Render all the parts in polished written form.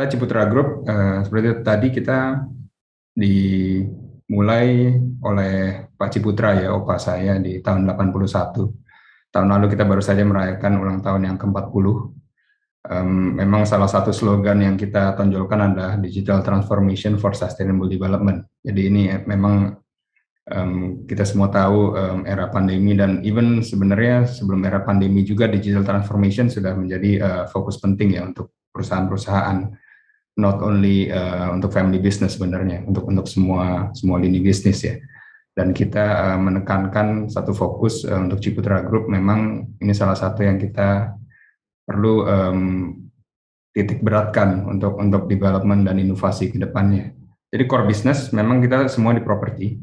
Kita Ciputra Group, seperti tadi kita dimulai oleh Pak Ciputra ya, opa saya di tahun 81. Tahun lalu kita baru saja merayakan ulang tahun yang ke-40. Memang salah satu slogan yang kita tonjolkan adalah Digital Transformation for Sustainable Development. Jadi ini memang kita semua tahu era pandemi dan even sebenarnya sebelum era pandemi juga digital transformation sudah menjadi fokus penting ya untuk perusahaan-perusahaan, not only untuk family business sebenarnya, untuk semua lini bisnis ya. Dan kita menekankan satu fokus untuk Ciputra Group, memang ini salah satu yang kita perlu titik beratkan untuk development dan inovasi ke depannya. Jadi core business memang kita semua di property,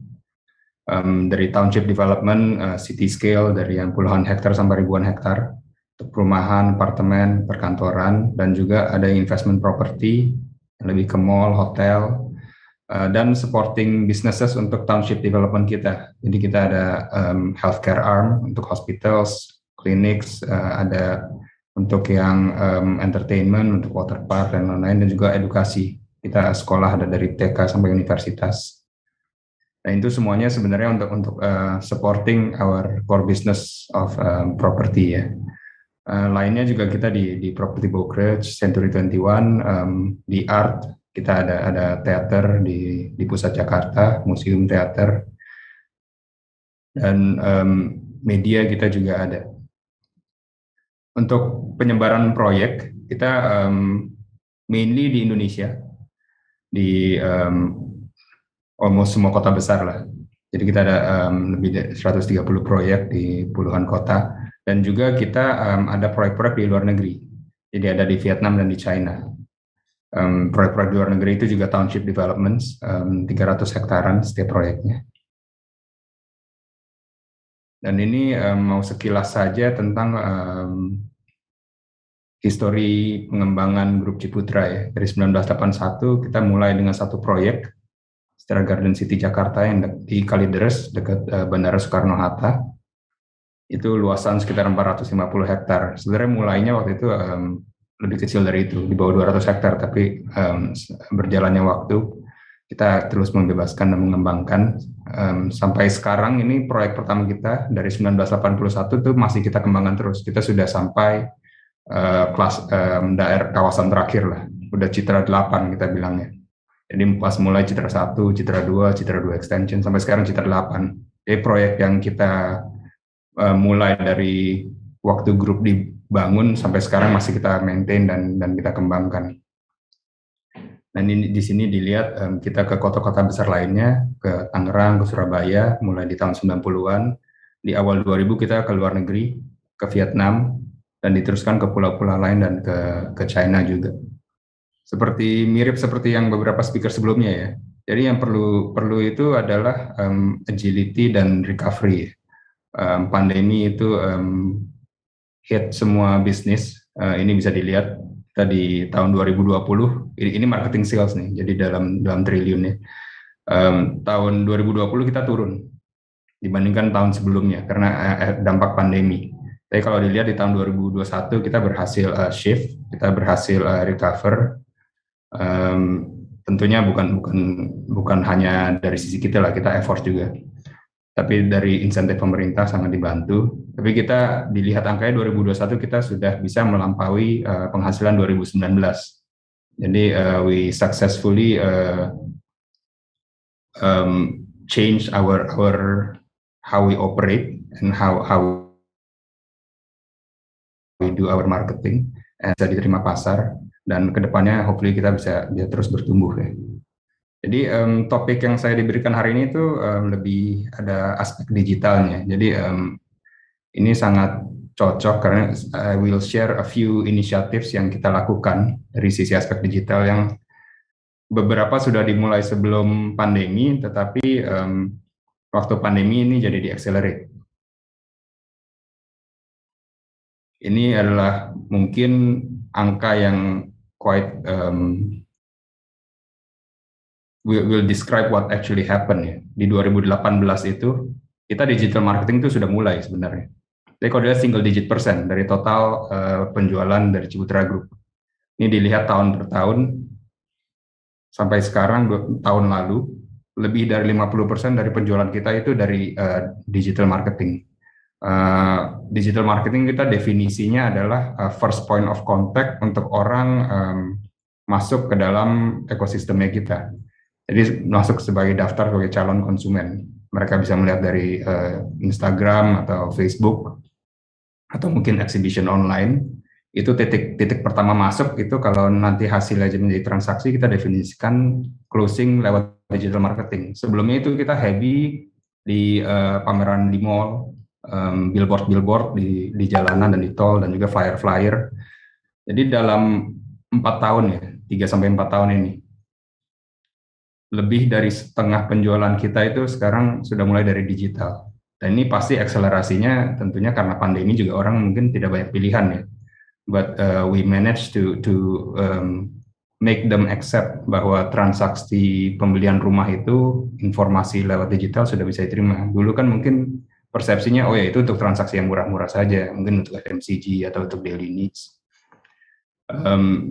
dari township development, city scale dari yang puluhan hektar sampai ribuan hektar, untuk perumahan, apartemen, perkantoran, dan juga ada investment property, lebih ke mall, hotel, dan supporting businesses untuk township development kita. Jadi kita ada healthcare arm untuk hospitals, clinics, ada untuk yang entertainment, untuk water park dan lain-lain, dan juga edukasi. Kita sekolah ada dari TK sampai universitas. Nah itu semuanya sebenarnya untuk supporting our core business of property ya. Lainnya juga kita di property brokerage, Century 21, di art, kita ada teater di pusat Jakarta, museum teater, dan media kita juga ada. Untuk penyebaran proyek, kita mainly di Indonesia, di almost semua kota besar lah. Jadi kita ada lebih dari 130 proyek di puluhan kota, dan juga kita ada proyek-proyek di luar negeri. Jadi ada di Vietnam dan di China. Proyek-proyek di luar negeri itu juga township developments, 300 hektaran setiap proyeknya. Dan ini mau sekilas saja tentang histori pengembangan grup Ciputra ya. Dari 1981 kita mulai dengan satu proyek Stella Garden City Jakarta yang di Kalideres dekat Bandara Soekarno-Hatta. Itu luasan sekitar 450 hektar. Sebenarnya mulainya waktu itu lebih kecil dari itu, di bawah 200 hektar, tapi berjalannya waktu kita terus membebaskan dan mengembangkan sampai sekarang. Ini proyek pertama kita dari 1981 itu masih kita kembangkan terus. Kita sudah sampai kelas daerah kawasan terakhir lah, udah Citra 8 kita bilangnya. Jadi pas mulai Citra 1, Citra 2, Citra 2 extension sampai sekarang Citra 8. Jadi proyek yang kita mulai dari waktu grup dibangun sampai sekarang masih kita maintain dan kita kembangkan. Dan ini di sini dilihat kita ke kota-kota besar lainnya, ke Tangerang, ke Surabaya mulai di tahun 90-an. Di awal 2000 kita ke luar negeri, ke Vietnam, dan diteruskan ke pulau-pulau lain dan ke China juga. Mirip seperti yang beberapa speaker sebelumnya ya. Jadi yang perlu itu adalah agility dan recovery. Pandemi itu hit semua bisnis. Ini bisa dilihat kita di tahun 2020. Ini marketing sales nih. Jadi dalam triliun ya. Tahun 2020 kita turun dibandingkan tahun sebelumnya karena dampak pandemi. Tapi kalau dilihat di tahun 2021 kita berhasil shift, kita berhasil recover. Tentunya bukan hanya dari sisi kita lah, kita effort juga, tapi dari insentif pemerintah sangat dibantu. Tapi kita dilihat angkanya 2021 kita sudah bisa melampaui penghasilan 2019. Jadi we successfully change our how we operate and how we do our marketing, bisa diterima pasar. Dan kedepannya hopefully kita bisa terus bertumbuh ya. Jadi topik yang saya diberikan hari ini itu lebih ada aspek digitalnya. Jadi ini sangat cocok karena I will share a few initiatives yang kita lakukan dari sisi aspek digital yang beberapa sudah dimulai sebelum pandemi, tetapi waktu pandemi ini jadi di-accelerate. Ini adalah mungkin angka yang quite will describe what actually happened ya. Di 2018 itu kita digital marketing itu sudah mulai sebenarnya. Jadi kalau dilihat single digit persen dari total penjualan dari Ciputra Group. Ini dilihat tahun per tahun sampai sekarang tahun lalu lebih dari 50% dari penjualan kita itu dari digital marketing. Digital marketing kita definisinya adalah first point of contact untuk orang masuk ke dalam ekosistemnya kita. Jadi masuk sebagai daftar sebagai calon konsumen. Mereka bisa melihat dari Instagram atau Facebook atau mungkin exhibition online. Itu titik pertama masuk itu kalau nanti hasilnya menjadi transaksi kita definisikan closing lewat digital marketing. Sebelumnya itu kita heavy di pameran di mall, billboard di jalanan dan di tol dan juga flyer. Jadi dalam 4 tahun ya, 3-4 tahun ini lebih dari setengah penjualan kita itu sekarang sudah mulai dari digital. Dan ini pasti akselerasinya tentunya karena pandemi juga orang mungkin tidak banyak pilihan ya. But we managed to make them accept bahwa transaksi pembelian rumah itu informasi lewat digital sudah bisa diterima. Dulu kan mungkin persepsinya oh ya itu untuk transaksi yang murah-murah saja, mungkin untuk FMCG atau untuk daily needs.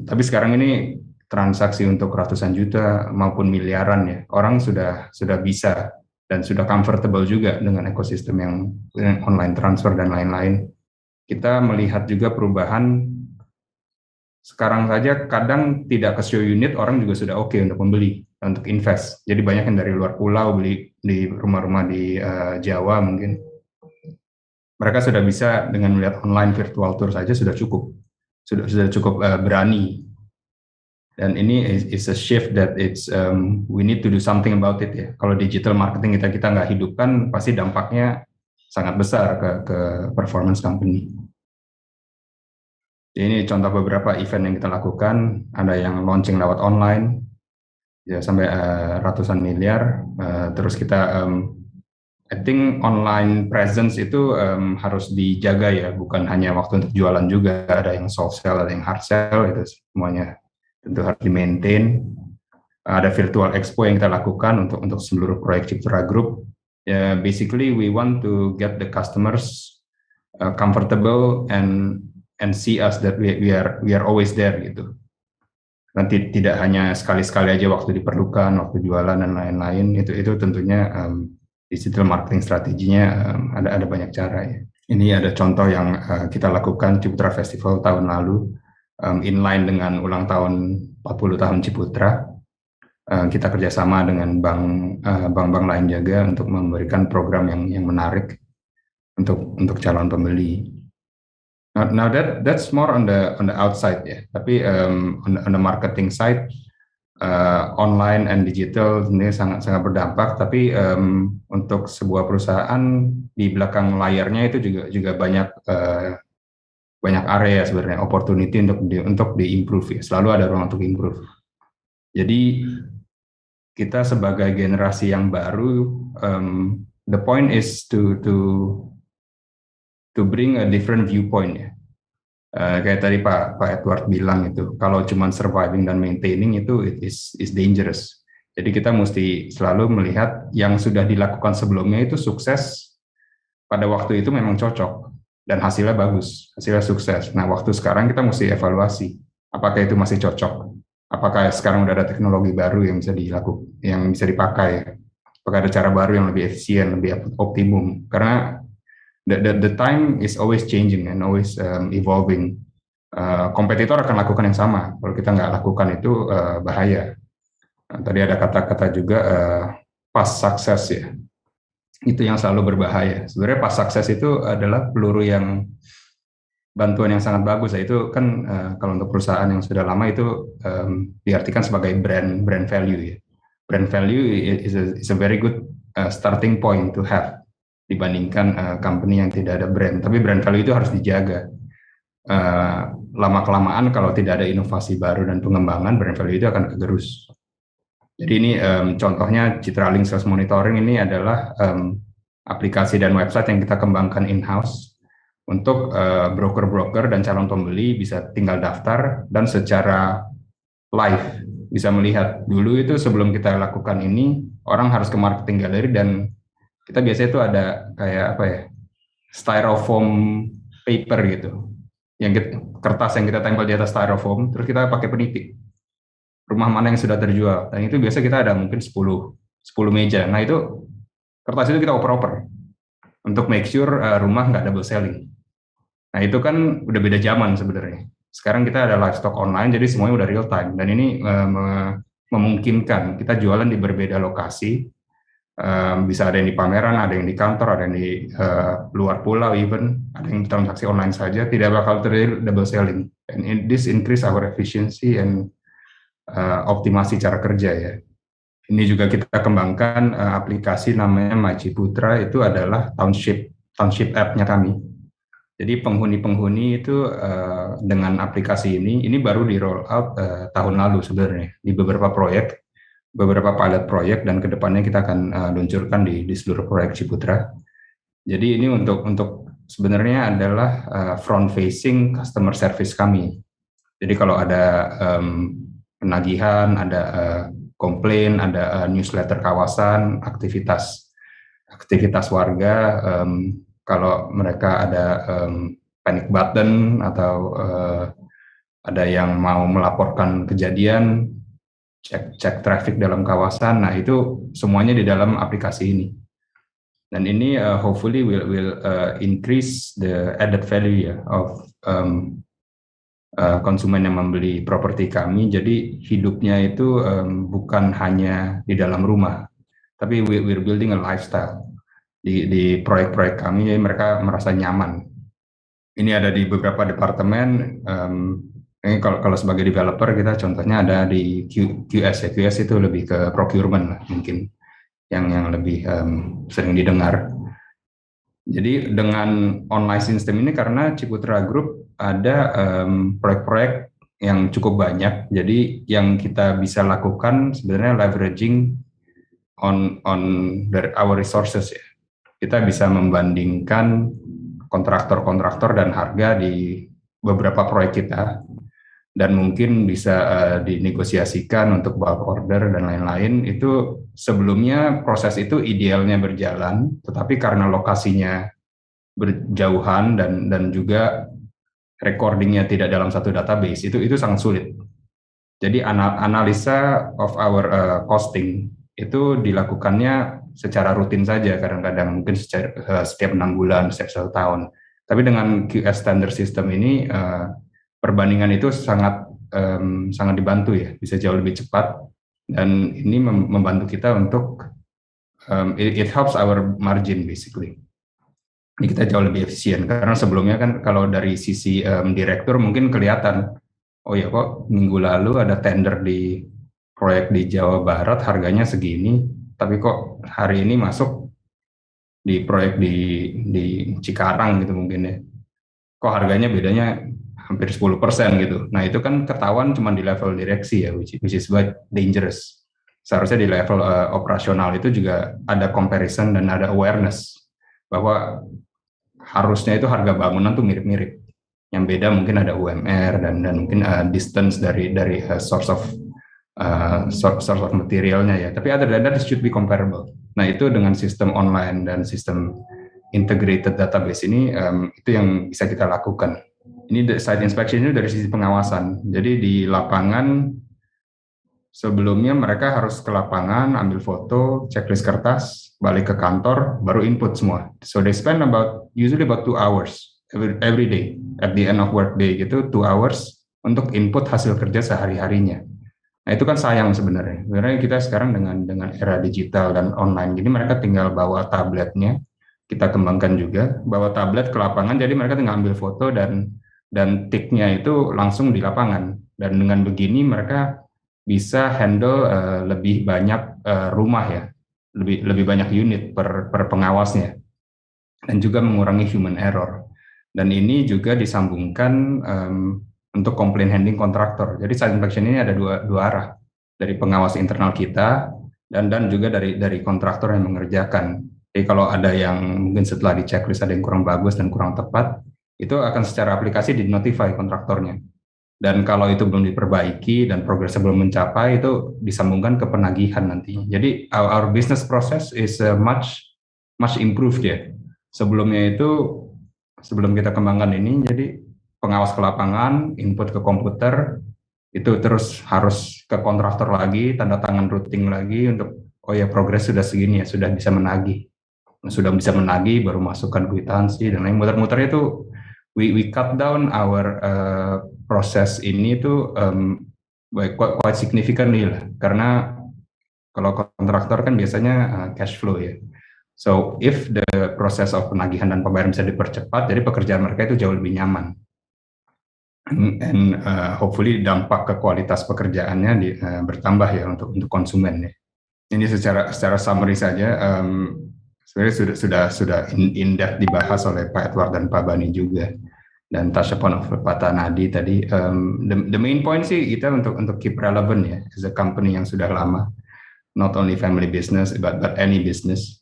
Tapi sekarang ini transaksi untuk ratusan juta maupun miliaran ya, orang sudah bisa dan sudah comfortable juga dengan ekosistem yang online transfer dan lain-lain. Kita melihat juga perubahan sekarang saja kadang tidak ke show unit orang juga sudah oke untuk membeli, untuk invest. Jadi banyak yang dari luar pulau beli di rumah-rumah di Jawa mungkin. Mereka sudah bisa dengan melihat online virtual tour saja sudah cukup. Sudah cukup berani. Dan ini is a shift that we need to do something about it ya. Kalau digital marketing kita nggak hidupkan, pasti dampaknya sangat besar ke performance company. Ini contoh beberapa event yang kita lakukan. Ada yang launching lewat online, ya sampai ratusan miliar. Terus kita, I think online presence itu harus dijaga ya, bukan hanya waktu untuk jualan juga. Ada yang soft sell, ada yang hard sell, itu semuanya tentu harus di-maintain. Ada virtual expo yang kita lakukan untuk seluruh proyek Ciptra Group. Basically, we want to get the customers comfortable and see us that we are always there gitu. Nanti tidak hanya sekali-sekali aja waktu diperlukan, waktu jualan dan lain-lain. Itu tentunya digital marketing strateginya ada banyak cara ya. Ini ada contoh yang kita lakukan Ciputra Festival tahun lalu. Inline dengan ulang tahun 40 tahun Ciputra, kita kerjasama dengan bank-bank lain juga untuk memberikan program yang menarik untuk calon pembeli. Now that's more on the outside ya, tapi on the marketing side, online and digital ini sangat berdampak. Tapi untuk sebuah perusahaan di belakang layarnya itu juga banyak area sebenarnya opportunity untuk di-improve ya. Selalu ada ruang untuk improve. Jadi kita sebagai generasi yang baru, the point is to bring a different viewpoint ya. Kayak tadi Pak Edward bilang itu, kalau cuma surviving dan maintaining itu is dangerous. Jadi kita mesti selalu melihat yang sudah dilakukan sebelumnya itu sukses pada waktu itu memang cocok. Dan hasilnya bagus, hasilnya sukses. Nah, waktu sekarang kita mesti evaluasi, apakah itu masih cocok? Apakah sekarang udah ada teknologi baru yang bisa yang bisa dipakai? Apakah ada cara baru yang lebih efisien, lebih optimum? Karena the time is always changing and always evolving. Kompetitor akan lakukan yang sama. Kalau kita nggak lakukan itu bahaya. Nah, tadi ada kata-kata juga past success ya. Itu yang selalu berbahaya. Sebenarnya pas sukses itu adalah peluru yang bantuan yang sangat bagus. Itu kan kalau untuk perusahaan yang sudah lama itu diartikan sebagai brand value ya. Brand value is a very good starting point to have dibandingkan company yang tidak ada brand. Tapi brand value itu harus dijaga. Lama-kelamaan kalau tidak ada inovasi baru dan pengembangan, brand value itu akan kegerus. Jadi ini contohnya Citralink Sales Monitoring ini adalah aplikasi dan website yang kita kembangkan in-house untuk broker-broker dan calon pembeli bisa tinggal daftar dan secara live bisa melihat. Dulu itu sebelum kita lakukan ini, orang harus ke marketing gallery dan kita biasanya itu ada kayak apa ya, styrofoam paper gitu, kertas yang kita tempel di atas styrofoam, terus kita pakai penitik. rumah mana yang sudah terjual. Dan itu biasa kita ada mungkin 10 meja. Nah itu kertas itu kita oper-oper untuk make sure rumah nggak double selling. Nah itu kan udah beda zaman sebenarnya. Sekarang kita ada live stock online, jadi semuanya udah real time. Dan ini memungkinkan kita jualan di berbeda lokasi. Bisa ada yang di pameran, ada yang di kantor, ada yang di luar pulau even, ada yang transaksi online saja, tidak bakal terjadi double selling. And this increase our efficiency and optimasi cara kerja ya. Ini juga kita kembangkan aplikasi namanya Majiputra, itu adalah township app-nya kami. Jadi penghuni-penghuni itu dengan aplikasi ini baru di roll out tahun lalu sebenarnya di beberapa pilot proyek, dan kedepannya kita akan luncurkan di seluruh proyek Ciputra. Jadi ini untuk sebenarnya adalah front facing customer service kami. Jadi kalau ada penagihan, ada komplain, ada newsletter kawasan, aktivitas warga, kalau mereka ada panic button atau ada yang mau melaporkan kejadian, cek traffic dalam kawasan, nah itu semuanya di dalam aplikasi ini. Dan ini hopefully will increase the added value ya of konsumen yang membeli properti kami. Jadi hidupnya itu bukan hanya di dalam rumah, tapi we're building a lifestyle di proyek-proyek kami, jadi mereka merasa nyaman. Ini ada di beberapa departemen. Ini kalau sebagai developer kita contohnya ada di QS ya. QS itu lebih ke procurement lah, mungkin yang lebih sering didengar. Jadi dengan online system ini, karena Ciputra Group ada proyek-proyek yang cukup banyak, jadi yang kita bisa lakukan sebenarnya leveraging on our resources ya. Kita bisa membandingkan kontraktor-kontraktor dan harga di beberapa proyek kita, dan mungkin bisa dinegosiasikan untuk bulk order dan lain-lain. Itu sebelumnya proses itu idealnya berjalan, tetapi karena lokasinya berjauhan dan juga recordingnya tidak dalam satu database, itu sangat sulit. Jadi analisa of our costing itu dilakukannya secara rutin saja, kadang-kadang mungkin setiap 6 bulan, setiap 1 tahun. Tapi dengan QS standard system ini perbandingan itu sangat dibantu ya, bisa jauh lebih cepat, dan ini membantu kita untuk it helps our margin basically. Ini kita jauh lebih efisien, karena sebelumnya kan kalau dari sisi direktur mungkin kelihatan, oh ya kok minggu lalu ada tender di proyek di Jawa Barat harganya segini, tapi kok hari ini masuk di proyek di Cikarang gitu mungkin ya, kok harganya bedanya hampir 10% gitu. Nah itu kan ketahuan cuma di level direksi ya, which is quite dangerous. Seharusnya di level operasional itu juga ada comparison dan ada awareness bahwa harusnya itu harga bangunan tuh mirip-mirip. Yang beda mungkin ada UMR dan mungkin distance dari source of materialnya ya. Tapi other than that it should be comparable. Nah itu dengan sistem online dan sistem integrated database ini itu yang bisa kita lakukan. Ini site inspection ini dari sisi pengawasan. Jadi di lapangan sebelumnya mereka harus ke lapangan, ambil foto, checklist kertas, balik ke kantor, baru input semua. So they spend usually about 2 hours every day. At the end of work day gitu, 2 hours untuk input hasil kerja sehari-harinya. Nah itu kan sayang sebenarnya. Sebenarnya kita sekarang dengan era digital dan online, jadi mereka tinggal bawa tabletnya. Kita kembangkan juga bawa tablet ke lapangan, jadi mereka tinggal ambil foto dan tiknya itu langsung di lapangan. Dan dengan begini mereka bisa handle lebih banyak rumah ya, lebih banyak unit per pengawasnya, dan juga mengurangi human error. Dan ini juga disambungkan untuk complaint handling kontraktor. Jadi site inspection ini ada dua arah, dari pengawas internal kita dan juga dari kontraktor yang mengerjakan. Jadi kalau ada yang mungkin setelah di checklist ada yang kurang bagus dan kurang tepat, itu akan secara aplikasi di-notify kontraktornya. Dan kalau itu belum diperbaiki dan progresnya belum mencapai, itu disambungkan ke penagihan nanti. Jadi our business process is much improved ya. Sebelumnya itu, sebelum kita kembangkan ini, jadi pengawas ke lapangan, input ke komputer, itu terus harus ke kontraktor lagi, tanda tangan routing lagi untuk oh ya progres sudah segini ya, sudah bisa menagih. Sudah bisa menagih baru masukkan kwitansi dan lain muter-muter itu we cut down our proses ini tuh quite significantly lah, karena kalau kontraktor kan biasanya cash flow ya. So if the process of penagihan dan pembayaran bisa dipercepat, jadi pekerjaan mereka itu jauh lebih nyaman. And hopefully dampak ke kualitas pekerjaannya bertambah ya untuk konsumen ya. Ini secara summary saja. Sebenarnya sudah in depth dibahas oleh Pak Edward dan Pak Bani juga, dan touch upon of Pak Tanadi tadi. The main point sih kita untuk keep relevant ya, as a company yang sudah lama, not only family business but any business.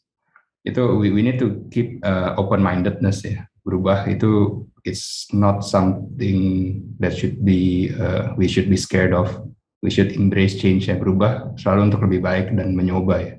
Itu we need to keep open mindedness ya. Berubah itu it's not something that should be we should be scared of. We should embrace change ya. Berubah selalu untuk lebih baik dan mencoba ya.